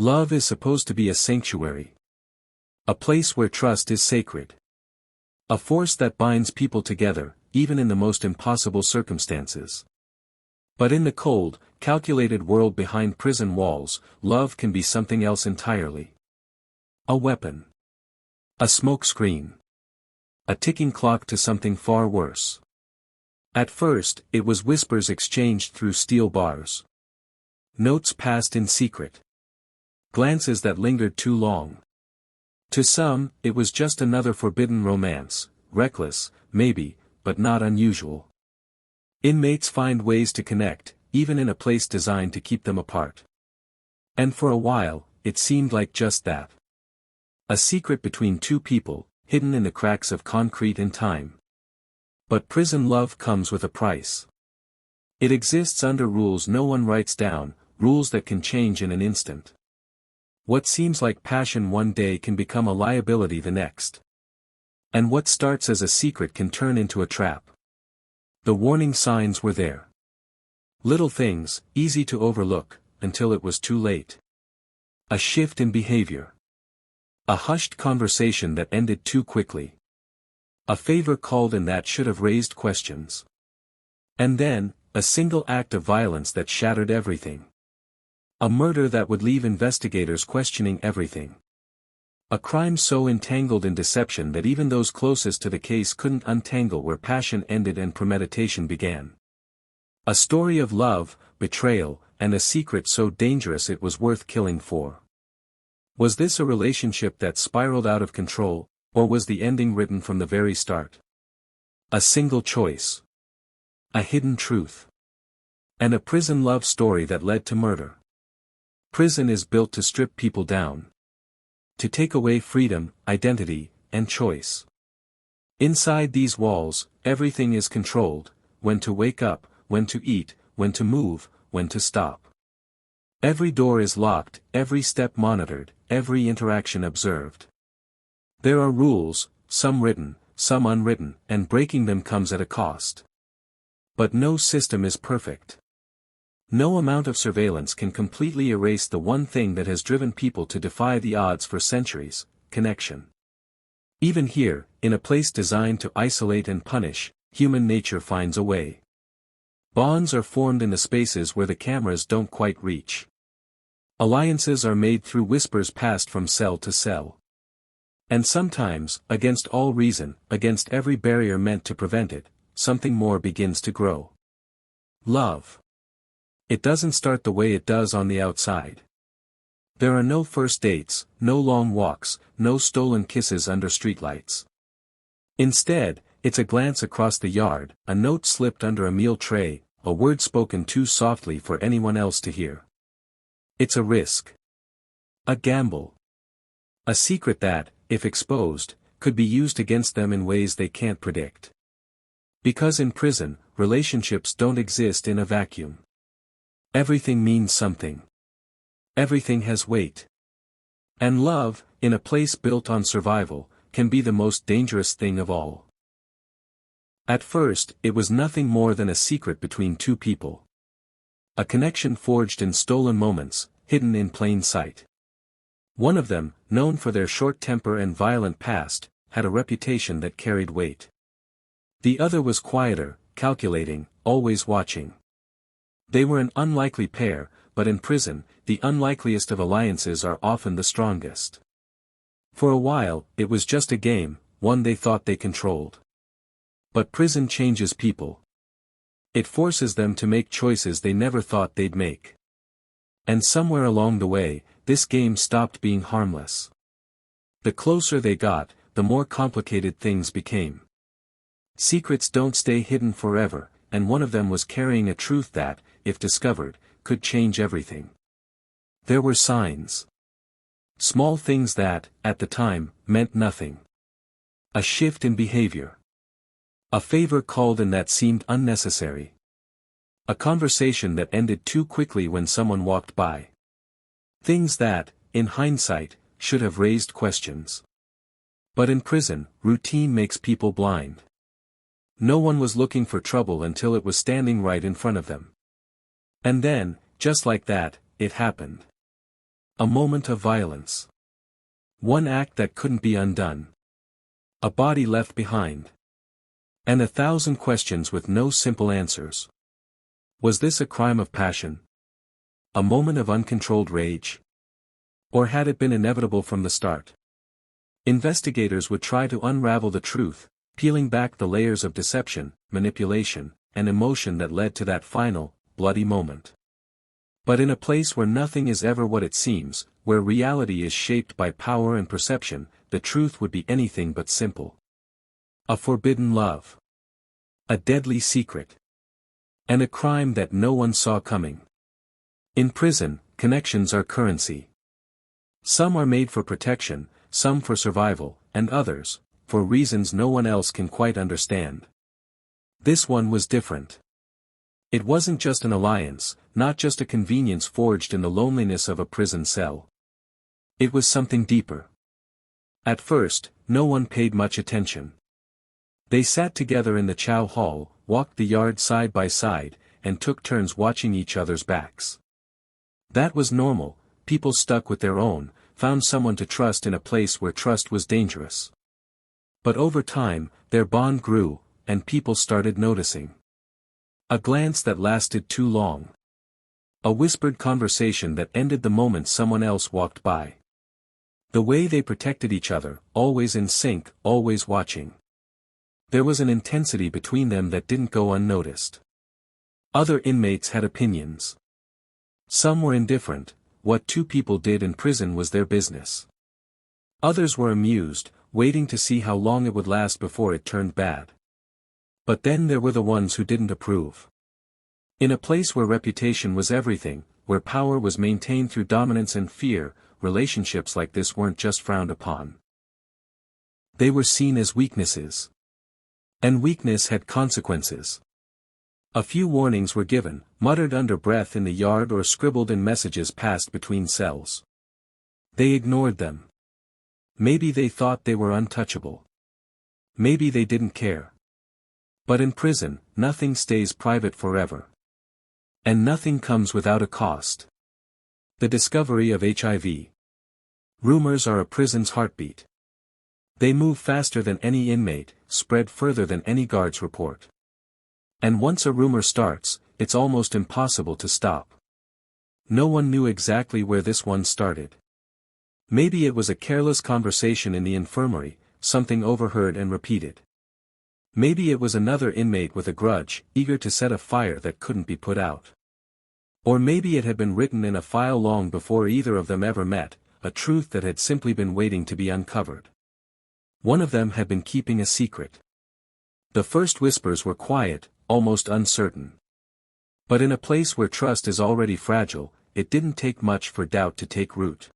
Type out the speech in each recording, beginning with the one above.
Love is supposed to be a sanctuary. A place where trust is sacred. A force that binds people together, even in the most impossible circumstances. But in the cold, calculated world behind prison walls, love can be something else entirely. A weapon. A smokescreen. A ticking clock to something far worse. At first, it was whispers exchanged through steel bars. Notes passed in secret. Glances that lingered too long. To some, it was just another forbidden romance, reckless, maybe, but not unusual. Inmates find ways to connect, even in a place designed to keep them apart. And for a while, it seemed like just that. A secret between two people, hidden in the cracks of concrete and time. But prison love comes with a price. It exists under rules no one writes down, rules that can change in an instant. What seems like passion one day can become a liability the next. And what starts as a secret can turn into a trap. The warning signs were there. Little things, easy to overlook, until it was too late. A shift in behavior. A hushed conversation that ended too quickly. A favor called in that should have raised questions. And then, a single act of violence that shattered everything. A murder that would leave investigators questioning everything. A crime so entangled in deception that even those closest to the case couldn't untangle where passion ended and premeditation began. A story of love, betrayal, and a secret so dangerous it was worth killing for. Was this a relationship that spiraled out of control, or was the ending written from the very start? A single choice. A hidden truth. And a prison love story that led to murder. Prison is built to strip people down. To take away freedom, identity, and choice. Inside these walls, everything is controlled: when to wake up, when to eat, when to move, when to stop. Every door is locked, every step monitored, every interaction observed. There are rules, some written, some unwritten, and breaking them comes at a cost. But no system is perfect. No amount of surveillance can completely erase the one thing that has driven people to defy the odds for centuries: connection. Even here, in a place designed to isolate and punish, human nature finds a way. Bonds are formed in the spaces where the cameras don't quite reach. Alliances are made through whispers passed from cell to cell. And sometimes, against all reason, against every barrier meant to prevent it, something more begins to grow. Love. It doesn't start the way it does on the outside. There are no first dates, no long walks, no stolen kisses under streetlights. Instead, it's a glance across the yard, a note slipped under a meal tray, a word spoken too softly for anyone else to hear. It's a risk. A gamble. A secret that, if exposed, could be used against them in ways they can't predict. Because in prison, relationships don't exist in a vacuum. Everything means something. Everything has weight. And love, in a place built on survival, can be the most dangerous thing of all. At first, it was nothing more than a secret between two people. A connection forged in stolen moments, hidden in plain sight. One of them, known for their short temper and violent past, had a reputation that carried weight. The other was quieter, calculating, always watching. They were an unlikely pair, but in prison, the unlikeliest of alliances are often the strongest. For a while, it was just a game, one they thought they controlled. But prison changes people. It forces them to make choices they never thought they'd make. And somewhere along the way, this game stopped being harmless. The closer they got, the more complicated things became. Secrets don't stay hidden forever, and one of them was carrying a truth that, if discovered, could change everything. There were signs. Small things that, at the time, meant nothing. A shift in behavior. A favor called in that seemed unnecessary. A conversation that ended too quickly when someone walked by. Things that, in hindsight, should have raised questions. But in prison, routine makes people blind. No one was looking for trouble until it was standing right in front of them. And then, just like that, it happened. A moment of violence. One act that couldn't be undone. A body left behind. And 1,000 questions with no simple answers. Was this a crime of passion? A moment of uncontrolled rage? Or had it been inevitable from the start? Investigators would try to unravel the truth, peeling back the layers of deception, manipulation, and emotion that led to that final, bloody moment. But in a place where nothing is ever what it seems, where reality is shaped by power and perception, the truth would be anything but simple. A forbidden love. A deadly secret. And a crime that no one saw coming. In prison, connections are currency. Some are made for protection, some for survival, and others, for reasons no one else can quite understand. This one was different. It wasn't just an alliance, not just a convenience forged in the loneliness of a prison cell. It was something deeper. At first, no one paid much attention. They sat together in the chow hall, walked the yard side by side, and took turns watching each other's backs. That was normal. People stuck with their own, found someone to trust in a place where trust was dangerous. But over time, their bond grew, and people started noticing. A glance that lasted too long. A whispered conversation that ended the moment someone else walked by. The way they protected each other, always in sync, always watching. There was an intensity between them that didn't go unnoticed. Other inmates had opinions. Some were indifferent. What two people did in prison was their business. Others were amused, waiting to see how long it would last before it turned bad. But then there were the ones who didn't approve. In a place where reputation was everything, where power was maintained through dominance and fear, relationships like this weren't just frowned upon. They were seen as weaknesses. And weakness had consequences. A few warnings were given, muttered under breath in the yard or scribbled in messages passed between cells. They ignored them. Maybe they thought they were untouchable. Maybe they didn't care. But in prison, nothing stays private forever. And nothing comes without a cost. The discovery of HIV. Rumors are a prison's heartbeat. They move faster than any inmate, spread further than any guard's report. And once a rumor starts, it's almost impossible to stop. No one knew exactly where this one started. Maybe it was a careless conversation in the infirmary, something overheard and repeated. Maybe it was another inmate with a grudge, eager to set a fire that couldn't be put out. Or maybe it had been written in a file long before either of them ever met, a truth that had simply been waiting to be uncovered. One of them had been keeping a secret. The first whispers were quiet, almost uncertain. But in a place where trust is already fragile, it didn't take much for doubt to take root.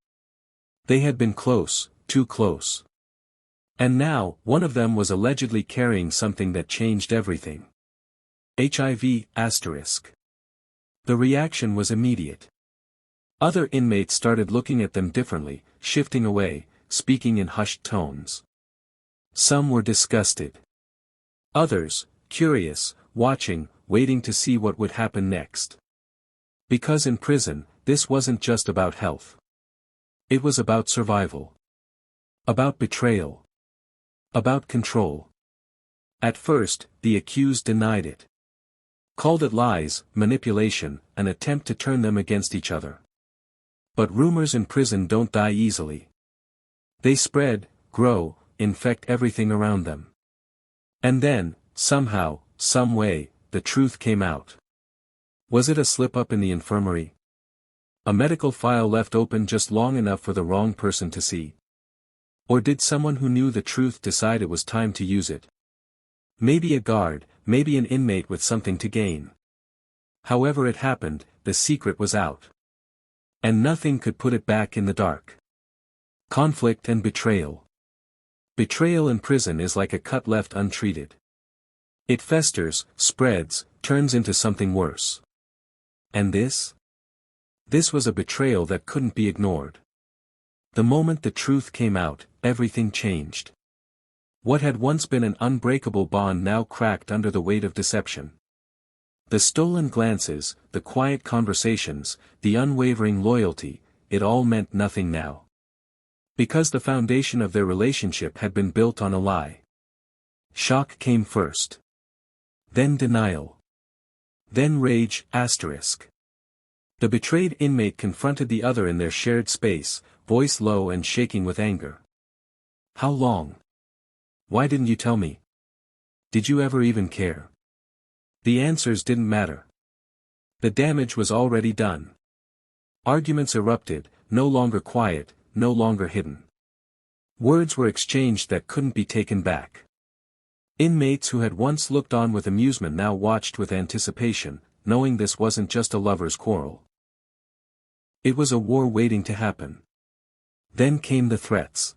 They had been close, too close. And now, one of them was allegedly carrying something that changed everything. HIV*. The reaction was immediate. Other inmates started looking at them differently, shifting away, speaking in hushed tones. Some were disgusted. Others, curious, watching, waiting to see what would happen next. Because in prison, this wasn't just about health. It was about survival. About betrayal. About control. At first, the accused denied it. Called it lies, manipulation, an attempt to turn them against each other. But rumors in prison don't die easily. They spread, grow, infect everything around them. And then, somehow, some way, the truth came out. Was it a slip-up in the infirmary? A medical file left open just long enough for the wrong person to see? Or did someone who knew the truth decide it was time to use it? Maybe a guard, maybe an inmate with something to gain. However it happened, the secret was out. And nothing could put it back in the dark. Conflict and betrayal. Betrayal in prison is like a cut left untreated. It festers, spreads, turns into something worse. And this? This was a betrayal that couldn't be ignored. The moment the truth came out, everything changed. What had once been an unbreakable bond now cracked under the weight of deception. The stolen glances, the quiet conversations, the unwavering loyalty, it all meant nothing now. Because the foundation of their relationship had been built on a lie. Shock came first. Then denial. Then rage, asterisk. The betrayed inmate confronted the other in their shared space, voice low and shaking with anger. How long? Why didn't you tell me? Did you ever even care? The answers didn't matter. The damage was already done. Arguments erupted, no longer quiet, no longer hidden. Words were exchanged that couldn't be taken back. Inmates who had once looked on with amusement now watched with anticipation, knowing this wasn't just a lover's quarrel. It was a war waiting to happen. Then came the threats.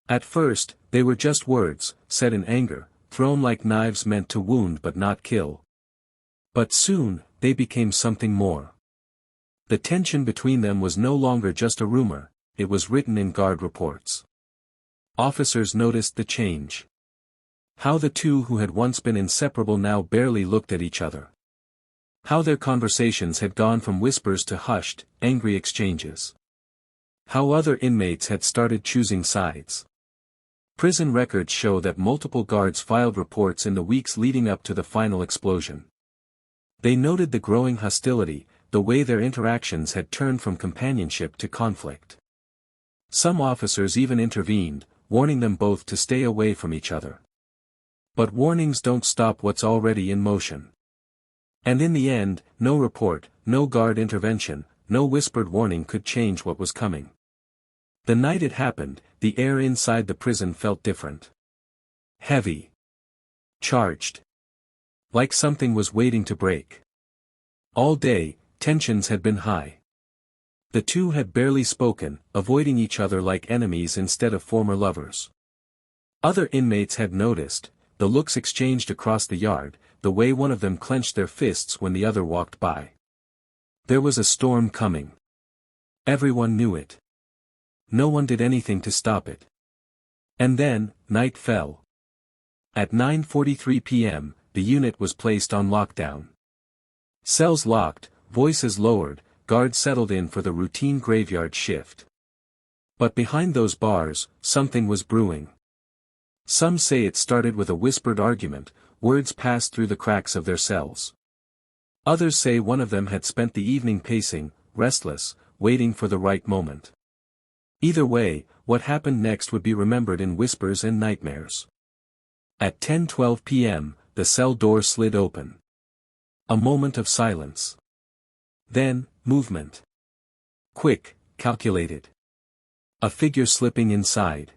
At first, they were just words, said in anger, thrown like knives meant to wound but not kill. But soon, they became something more. The tension between them was no longer just a rumor, it was written in guard reports. Officers noticed the change. How the two who had once been inseparable now barely looked at each other. How their conversations had gone from whispers to hushed, angry exchanges. How other inmates had started choosing sides. Prison records show that multiple guards filed reports in the weeks leading up to the final explosion. They noted the growing hostility, the way their interactions had turned from companionship to conflict. Some officers even intervened, warning them both to stay away from each other. But warnings don't stop what's already in motion. And in the end, no report, no guard intervention, no whispered warning could change what was coming. The night it happened, the air inside the prison felt different. Heavy. Charged. Like something was waiting to break. All day, tensions had been high. The two had barely spoken, avoiding each other like enemies instead of former lovers. Other inmates had noticed, the looks exchanged across the yard, the way one of them clenched their fists when the other walked by. There was a storm coming. Everyone knew it. No one did anything to stop it. And then, night fell. At 9:43 p.m., the unit was placed on lockdown. Cells locked, voices lowered, guards settled in for the routine graveyard shift. But behind those bars, something was brewing. Some say it started with a whispered argument, words passed through the cracks of their cells. Others say one of them had spent the evening pacing, restless, waiting for the right moment. Either way, what happened next would be remembered in whispers and nightmares. At 10:12 p.m., the cell door slid open. A moment of silence. Then, movement. Quick, calculated. A figure slipping inside.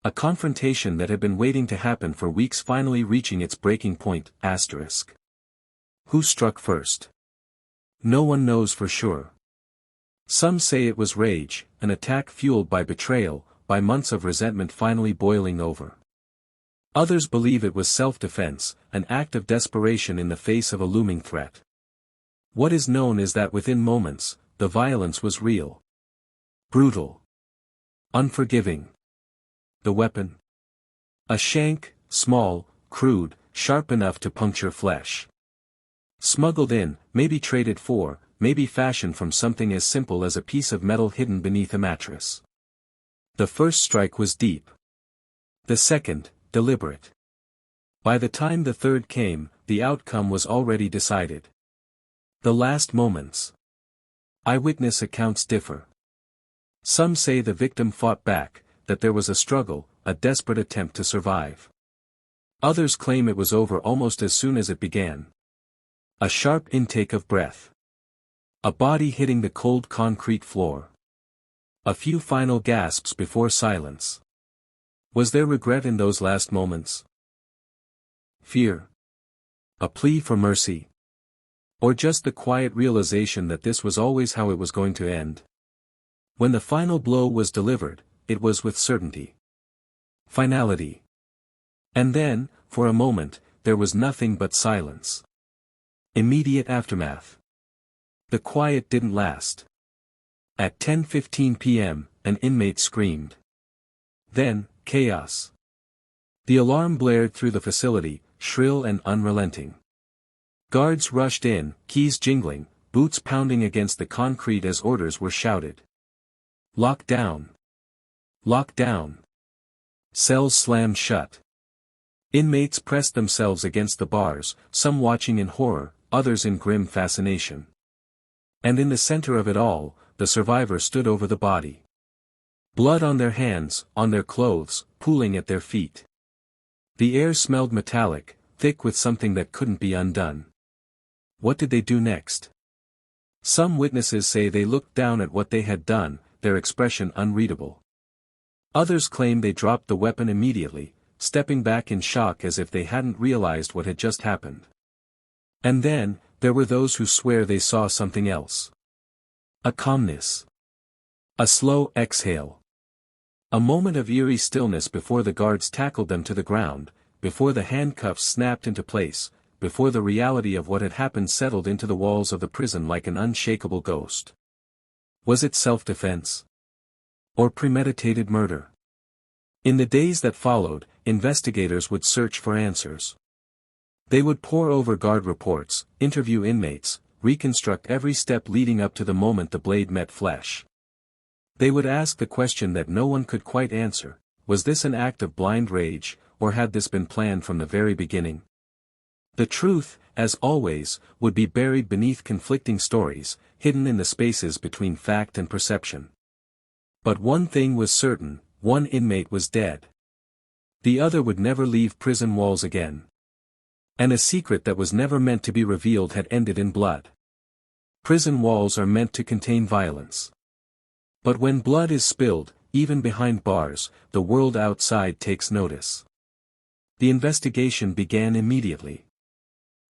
A confrontation that had been waiting to happen for weeks finally reaching its breaking point, asterisk. Who struck first? No one knows for sure. Some say it was rage, an attack fueled by betrayal, by months of resentment finally boiling over. Others believe it was self-defense, an act of desperation in the face of a looming threat. What is known is that within moments, the violence was real. Brutal. Unforgiving. The weapon? A shank, small, crude, sharp enough to puncture flesh. Smuggled in, maybe traded for, maybe fashioned from something as simple as a piece of metal hidden beneath a mattress. The first strike was deep. The second, deliberate. By the time the third came, the outcome was already decided. The last moments. Eyewitness accounts differ. Some say the victim fought back, that there was a struggle, a desperate attempt to survive. Others claim it was over almost as soon as it began. A sharp intake of breath. A body hitting the cold concrete floor. A few final gasps before silence. Was there regret in those last moments? Fear? A plea for mercy? Or just the quiet realization that this was always how it was going to end? When the final blow was delivered, it was with certainty. Finality. And then, for a moment, there was nothing but silence. Immediate aftermath. The quiet didn't last. At 10:15 p.m., an inmate screamed. Then, chaos. The alarm blared through the facility, shrill and unrelenting. Guards rushed in, keys jingling, boots pounding against the concrete as orders were shouted. Lock down! Lock down! Cells slammed shut. Inmates pressed themselves against the bars, some watching in horror, others in grim fascination. And in the center of it all, the survivor stood over the body. Blood on their hands, on their clothes, pooling at their feet. The air smelled metallic, thick with something that couldn't be undone. What did they do next? Some witnesses say they looked down at what they had done, their expression unreadable. Others claim they dropped the weapon immediately, stepping back in shock as if they hadn't realized what had just happened. And then, there were those who swear they saw something else. A calmness. A slow exhale. A moment of eerie stillness before the guards tackled them to the ground, before the handcuffs snapped into place, before the reality of what had happened settled into the walls of the prison like an unshakable ghost. Was it self-defense? Or premeditated murder? In the days that followed, investigators would search for answers. They would pore over guard reports, interview inmates, reconstruct every step leading up to the moment the blade met flesh. They would ask the question that no one could quite answer: was this an act of blind rage, or had this been planned from the very beginning? The truth, as always, would be buried beneath conflicting stories, hidden in the spaces between fact and perception. But one thing was certain: one inmate was dead. The other would never leave prison walls again. And a secret that was never meant to be revealed had ended in blood. Prison walls are meant to contain violence. But when blood is spilled, even behind bars, the world outside takes notice. The investigation began immediately.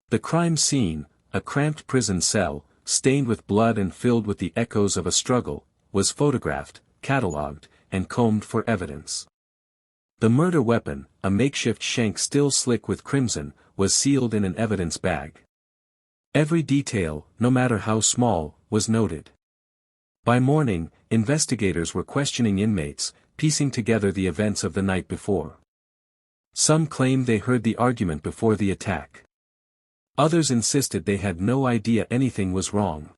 The crime scene, a cramped prison cell, stained with blood and filled with the echoes of a struggle, was photographed, catalogued, and combed for evidence. The murder weapon, a makeshift shank still slick with crimson, was sealed in an evidence bag. Every detail, no matter how small, was noted. By morning, investigators were questioning inmates, piecing together the events of the night before. Some claimed they heard the argument before the attack. Others insisted they had no idea anything was wrong.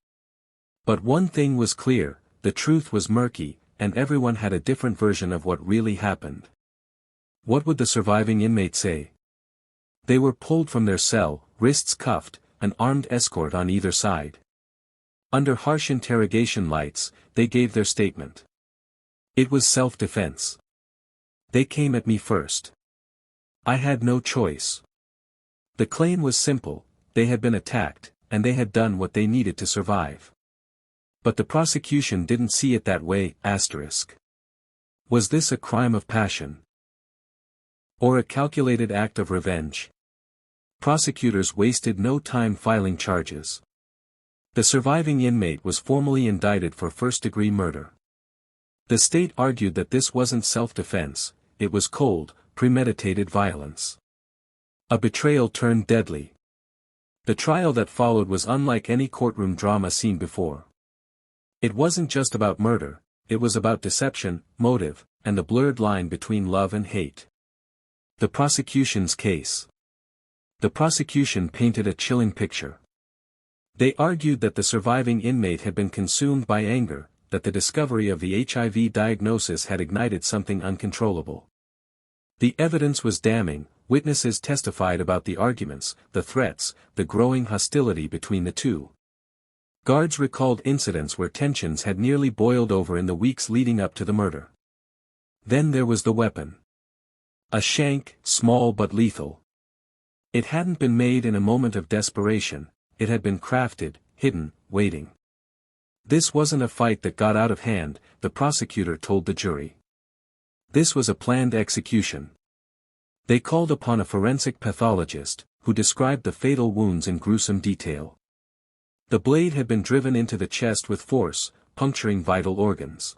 But one thing was clear: the truth was murky, and everyone had a different version of what really happened. What would the surviving inmate say? They were pulled from their cell, wrists cuffed, an armed escort on either side. Under harsh interrogation lights, they gave their statement. It was self-defense. They came at me first. I had no choice. The claim was simple: they had been attacked, and they had done what they needed to survive. But the prosecution didn't see it that way. Was this a crime of passion? Or a calculated act of revenge? Prosecutors wasted no time filing charges. The surviving inmate was formally indicted for first-degree murder. The state argued that this wasn't self-defense, it was cold, premeditated violence. A betrayal turned deadly. The trial that followed was unlike any courtroom drama seen before. It wasn't just about murder, it was about deception, motive, and the blurred line between love and hate. The prosecution's case. The prosecution painted a chilling picture. They argued that the surviving inmate had been consumed by anger, that the discovery of the HIV diagnosis had ignited something uncontrollable. The evidence was damning: witnesses testified about the arguments, the threats, the growing hostility between the two. Guards recalled incidents where tensions had nearly boiled over in the weeks leading up to the murder. Then there was the weapon. A shank, small but lethal. It hadn't been made in a moment of desperation, it had been crafted, hidden, waiting. This wasn't a fight that got out of hand, the prosecutor told the jury. This was a planned execution. They called upon a forensic pathologist, who described the fatal wounds in gruesome detail. The blade had been driven into the chest with force, puncturing vital organs.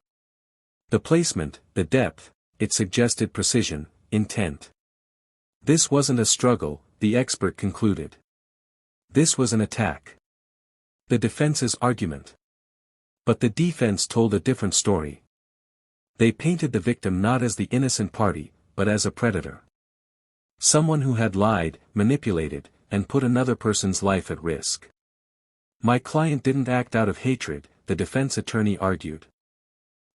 The placement, the depth, it suggested precision, intent. This wasn't a struggle, the expert concluded. This was an attack. The defense's argument. But the defense told a different story. They painted the victim not as the innocent party, but as a predator. Someone who had lied, manipulated, and put another person's life at risk. My client didn't act out of hatred, the defense attorney argued.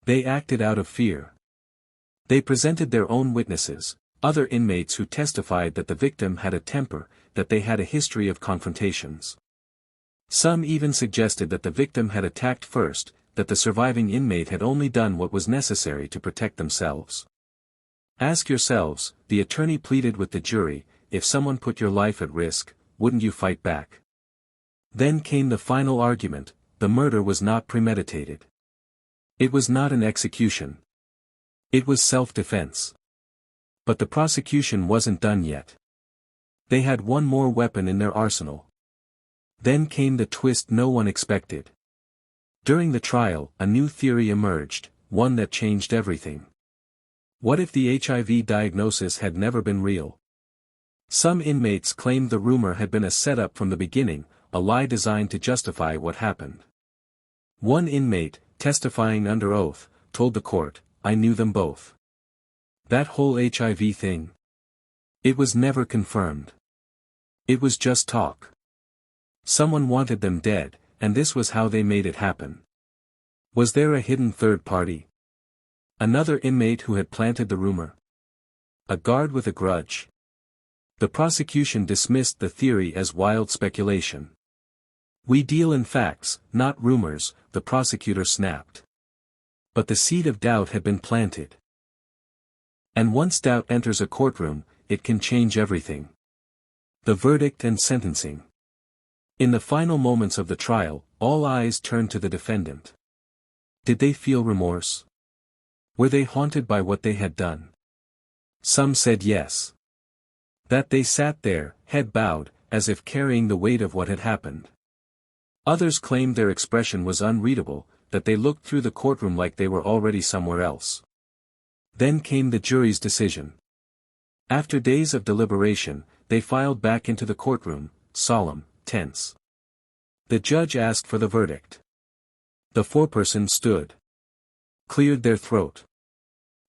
They acted out of fear. They presented their own witnesses, other inmates who testified that the victim had a temper, that they had a history of confrontations. Some even suggested that the victim had attacked first, that the surviving inmate had only done what was necessary to protect themselves. Ask yourselves, the attorney pleaded with the jury, if someone put your life at risk, wouldn't you fight back? Then came the final argument, the murder was not premeditated. It was not an execution. It was self-defense. But the prosecution wasn't done yet. They had one more weapon in their arsenal. Then came the twist no one expected. During the trial, a new theory emerged, one that changed everything. What if the HIV diagnosis had never been real? Some inmates claimed the rumor had been a setup from the beginning, a lie designed to justify what happened. One inmate, testifying under oath, told the court, "I knew them both. That whole HIV thing. It was never confirmed. It was just talk. Someone wanted them dead, and this was how they made it happen." Was there a hidden third party? Another inmate who had planted the rumor? A guard with a grudge? The prosecution dismissed the theory as wild speculation. "We deal in facts, not rumors," the prosecutor snapped. But the seed of doubt had been planted. And once doubt enters a courtroom, it can change everything. The verdict and sentencing. In the final moments of the trial, all eyes turned to the defendant. Did they feel remorse? Were they haunted by what they had done? Some said yes. That they sat there, head bowed, as if carrying the weight of what had happened. Others claimed their expression was unreadable, that they looked through the courtroom like they were already somewhere else. Then came the jury's decision. After days of deliberation, they filed back into the courtroom, solemn, tense. The judge asked for the verdict. The foreperson stood, cleared their throat,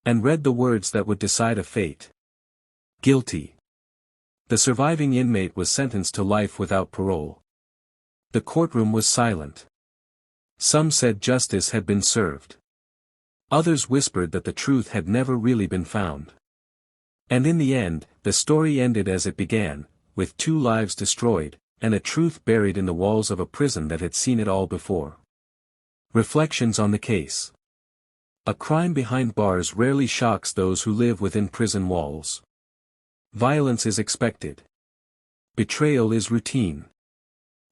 and read the words that would decide a fate. Guilty. The surviving inmate was sentenced to life without parole. The courtroom was silent. Some said justice had been served. Others whispered that the truth had never really been found. And in the end, the story ended as it began, with 2 lives destroyed, and a truth buried in the walls of a prison that had seen it all before. Reflections on the case. A crime behind bars rarely shocks those who live within prison walls. Violence is expected. Betrayal is routine.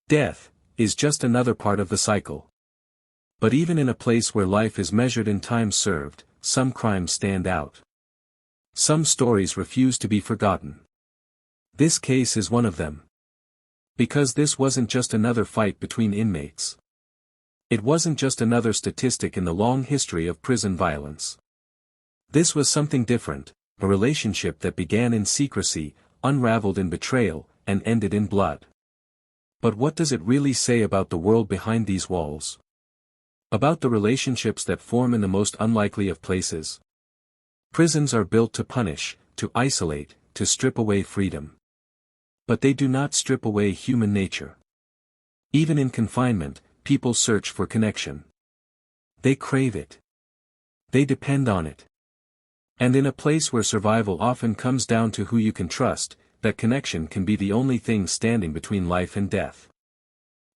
Death is just another part of the cycle. But even in a place where life is measured in time served, some crimes stand out. Some stories refuse to be forgotten. This case is one of them. Because this wasn't just another fight between inmates. It wasn't just another statistic in the long history of prison violence. This was something different, a relationship that began in secrecy, unraveled in betrayal, and ended in blood. But what does it really say about the world behind these walls? About the relationships that form in the most unlikely of places? Prisons are built to punish, to isolate, to strip away freedom. But they do not strip away human nature. Even in confinement, people search for connection. They crave it. They depend on it. And in a place where survival often comes down to who you can trust, that connection can be the only thing standing between life and death.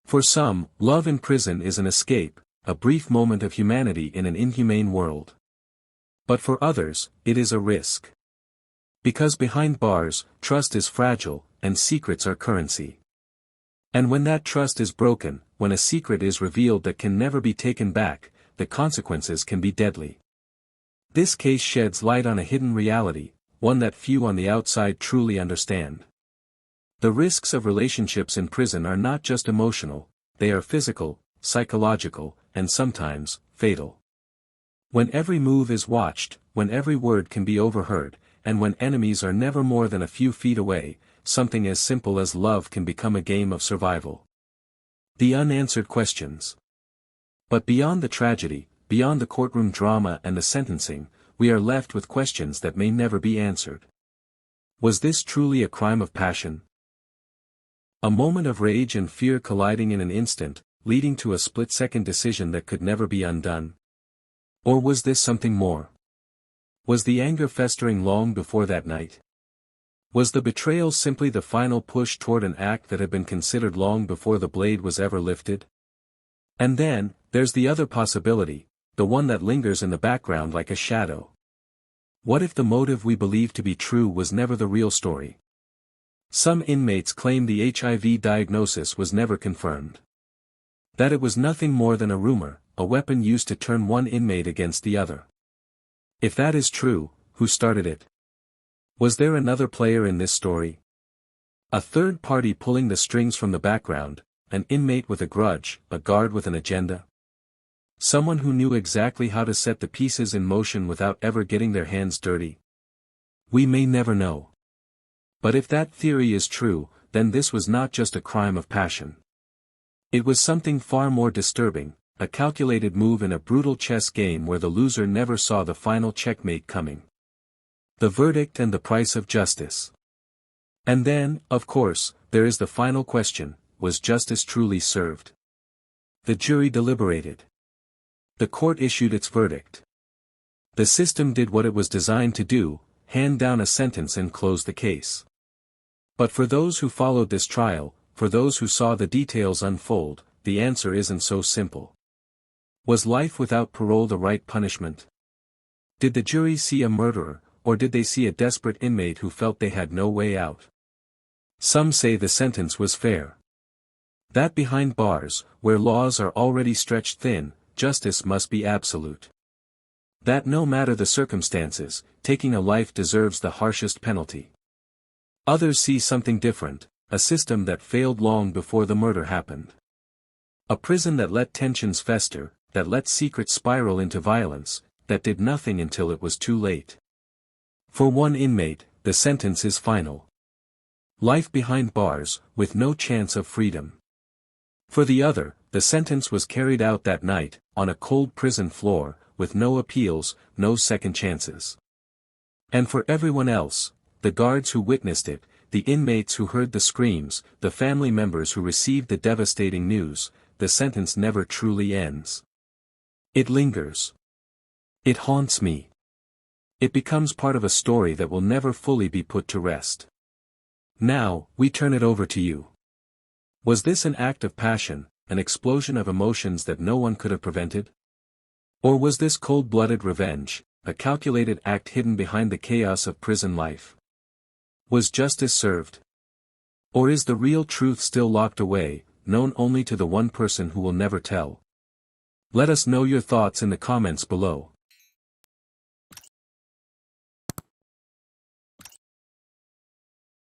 For some, love in prison is an escape, a brief moment of humanity in an inhumane world. But for others, it is a risk. Because behind bars, trust is fragile, and secrets are currency. And when that trust is broken, when a secret is revealed that can never be taken back, the consequences can be deadly. This case sheds light on a hidden reality, one that few on the outside truly understand. The risks of relationships in prison are not just emotional, they are physical, psychological, and sometimes, fatal. When every move is watched, when every word can be overheard, and when enemies are never more than a few feet away, something as simple as love can become a game of survival. The unanswered questions. But beyond the tragedy, beyond the courtroom drama and the sentencing, we are left with questions that may never be answered. Was this truly a crime of passion? A moment of rage and fear colliding in an instant, leading to a split-second decision that could never be undone. Or was this something more? Was the anger festering long before that night? Was the betrayal simply the final push toward an act that had been considered long before the blade was ever lifted? And then, there's the other possibility, the one that lingers in the background like a shadow. What if the motive we believe to be true was never the real story? Some inmates claim the HIV diagnosis was never confirmed. That it was nothing more than a rumor, a weapon used to turn one inmate against the other. If that is true, who started it? Was there another player in this story? A third party pulling the strings from the background, an inmate with a grudge, a guard with an agenda? Someone who knew exactly how to set the pieces in motion without ever getting their hands dirty? We may never know. But if that theory is true, then this was not just a crime of passion. It was something far more disturbing, a calculated move in a brutal chess game where the loser never saw the final checkmate coming. The verdict and the price of justice. And then, of course, there is the final question, was justice truly served? The jury deliberated. The court issued its verdict. The system did what it was designed to do, hand down a sentence and close the case. But for those who followed this trial, for those who saw the details unfold, the answer isn't so simple. Was life without parole the right punishment? Did the jury see a murderer, or did they see a desperate inmate who felt they had no way out? Some say the sentence was fair. That behind bars, where laws are already stretched thin, justice must be absolute. That no matter the circumstances, taking a life deserves the harshest penalty. Others see something different, a system that failed long before the murder happened. A prison that let tensions fester, that let secrets spiral into violence, that did nothing until it was too late. For one inmate, the sentence is final. Life behind bars, with no chance of freedom. For the other, the sentence was carried out that night, on a cold prison floor, with no appeals, no second chances. And for everyone else, the guards who witnessed it, the inmates who heard the screams, the family members who received the devastating news, the sentence never truly ends. It lingers. It haunts me. It becomes part of a story that will never fully be put to rest. Now, we turn it over to you. Was this an act of passion, an explosion of emotions that no one could have prevented? Or was this cold-blooded revenge, a calculated act hidden behind the chaos of prison life? Was justice served? Or is the real truth still locked away, known only to the one person who will never tell? Let us know your thoughts in the comments below.